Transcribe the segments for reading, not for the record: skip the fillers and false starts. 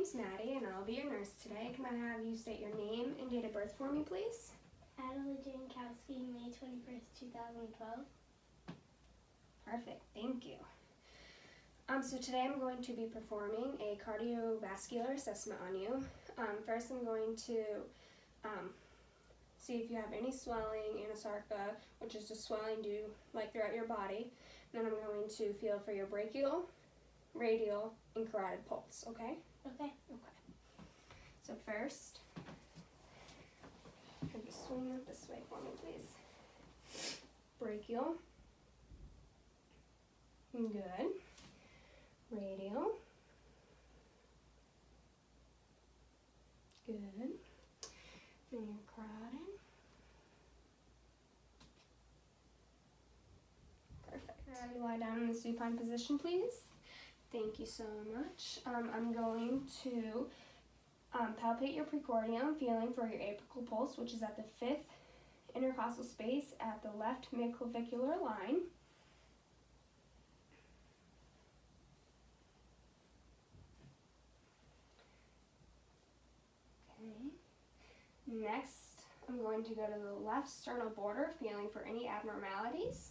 name's Maddie and I'll be your nurse today. Can I have you state your name and date of birth for me, please? Adelaide Jankowski, May 21st, 2012. Perfect, thank you. So today I'm going to be performing a cardiovascular assessment on you. First I'm going to see if you have any swelling, anasarca, which is just swelling throughout your body. Then I'm going to feel for your brachial, radial, and carotid pulse, okay? Okay. So first, have you swing it this way for me, please. Brachial. Good. Radial. Good. Then your carotid. Perfect. Can I have you lie down in the supine position, please? Thank you so much. I'm going to palpate your precordium, feeling for your apical pulse, which is at the 5th intercostal space at the left midclavicular line. Okay. Next, I'm going to go to the left sternal border, feeling for any abnormalities.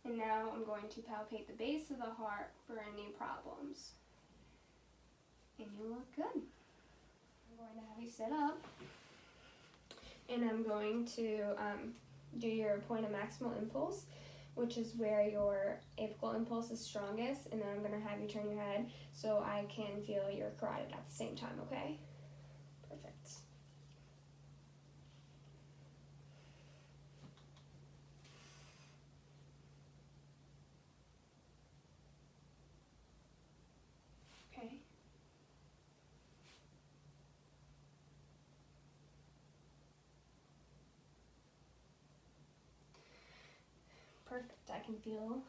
And now I'm going to palpate the base of the heart for any problems. And you look good. I'm going to have you sit up. And I'm going to do your point of maximal impulse, which is where your apical impulse is strongest. And then I'm going to have you turn your head so I can feel your carotid at the same time, okay? Perfect. Okay. Perfect. I can feel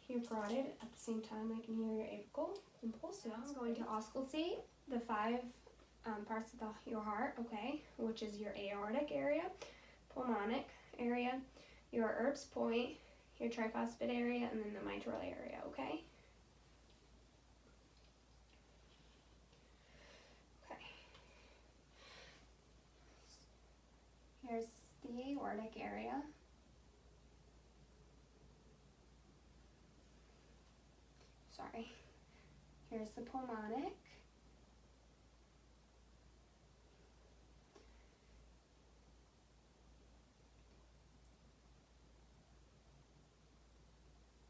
your carotid at the same time I can hear your apical impulse. Now I'm going to auscultate the 5 parts of your heart, okay, which is your aortic area, pulmonic area, your Erb's point, your tricuspid area, and then the mitral area, okay? Okay. Here's the aortic area. Sorry. Here's the pulmonic.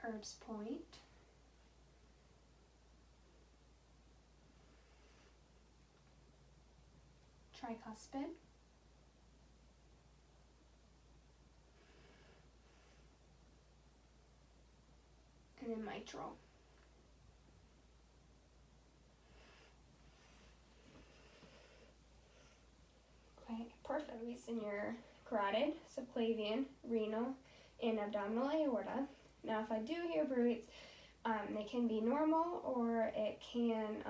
Erb's point. Tricuspid. And then mitral. Okay, perfect. Release in your carotid, subclavian, renal, and abdominal aorta. Now, if I do hear bruits, they can be normal or it can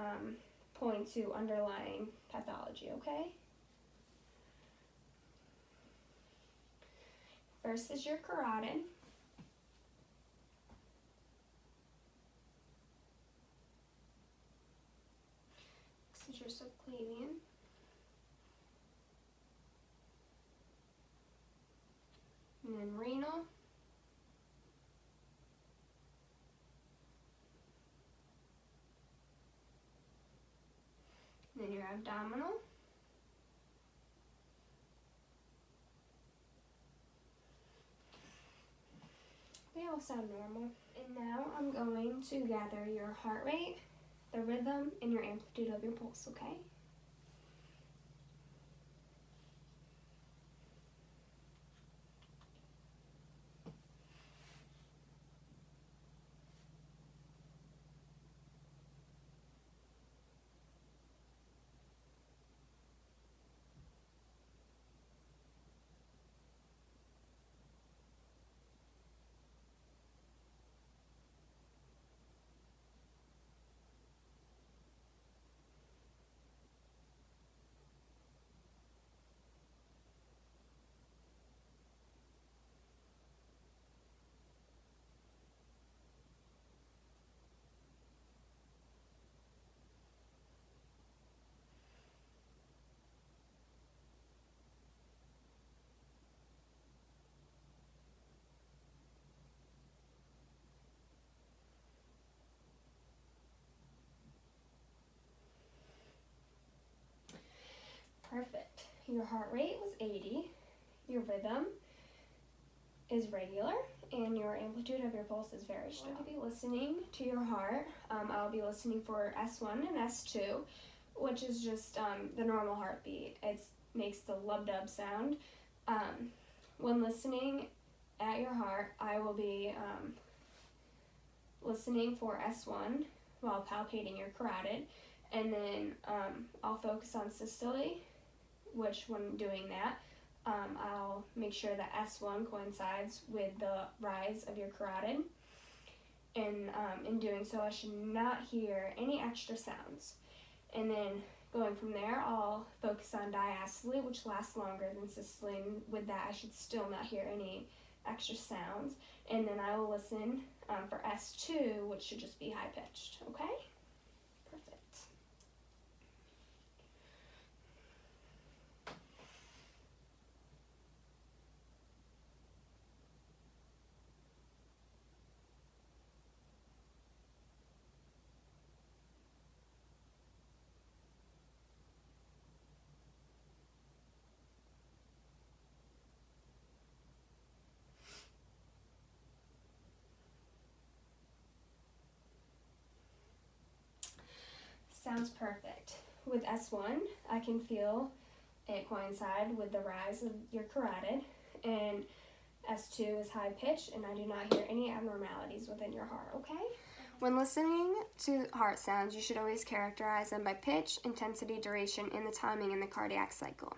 point to underlying pathology, okay? First is your carotid. Next is your subclavian. And then renal. And then your abdominal. They all sound normal. And now I'm going to gather your heart rate, the rhythm, and your amplitude of your pulse, okay? Perfect. Your heart rate was 80. Your rhythm is regular, and your amplitude of your pulse is very strong. I'll be listening to your heart. I'll be listening for S1 and S2, which is just the normal heartbeat. It makes the lub-dub sound. When listening at your heart, I will be listening for S1 while palpating your carotid, and then I'll focus on systole, which when doing that, I'll make sure that S1 coincides with the rise of your carotid, and in doing so, I should not hear any extra sounds. And then going from there, I'll focus on diastole, which lasts longer than systole, and with that, I should still not hear any extra sounds. And then I will listen for S2, which should just be high-pitched, okay? Perfect. Sounds perfect. With S1, I can feel it coincide with the rise of your carotid, and S2 is high pitched, and I do not hear any abnormalities within your heart, okay? When listening to heart sounds, you should always characterize them by pitch, intensity, duration, and the timing in the cardiac cycle.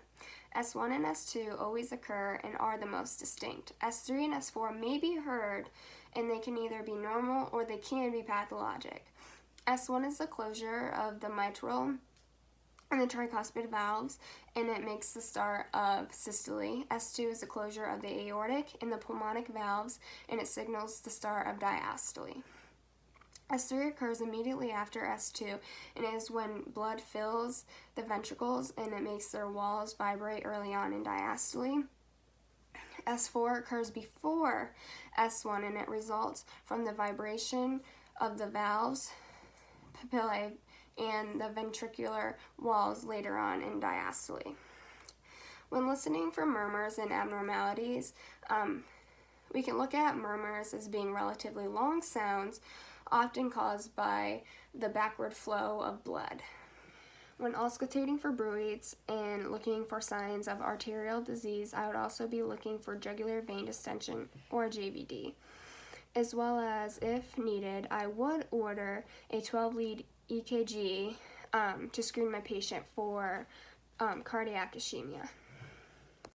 S1 and S2 always occur and are the most distinct. S3 and S4 may be heard, and they can either be normal or they can be pathologic. S1 is the closure of the mitral and the tricuspid valves, and it makes the start of systole. S2 is the closure of the aortic and the pulmonic valves, and it signals the start of diastole. S3 occurs immediately after S2, and is when blood fills the ventricles, and it makes their walls vibrate early on in diastole. S4 occurs before S1, and it results from the vibration of the valves, papillae, and the ventricular walls later on in diastole. When listening for murmurs and abnormalities, we can look at murmurs as being relatively long sounds, often caused by the backward flow of blood. When auscultating for bruits and looking for signs of arterial disease, I would also be looking for jugular vein distension, or JVD. As well as, if needed, I would order a 12-lead EKG to screen my patient for cardiac ischemia.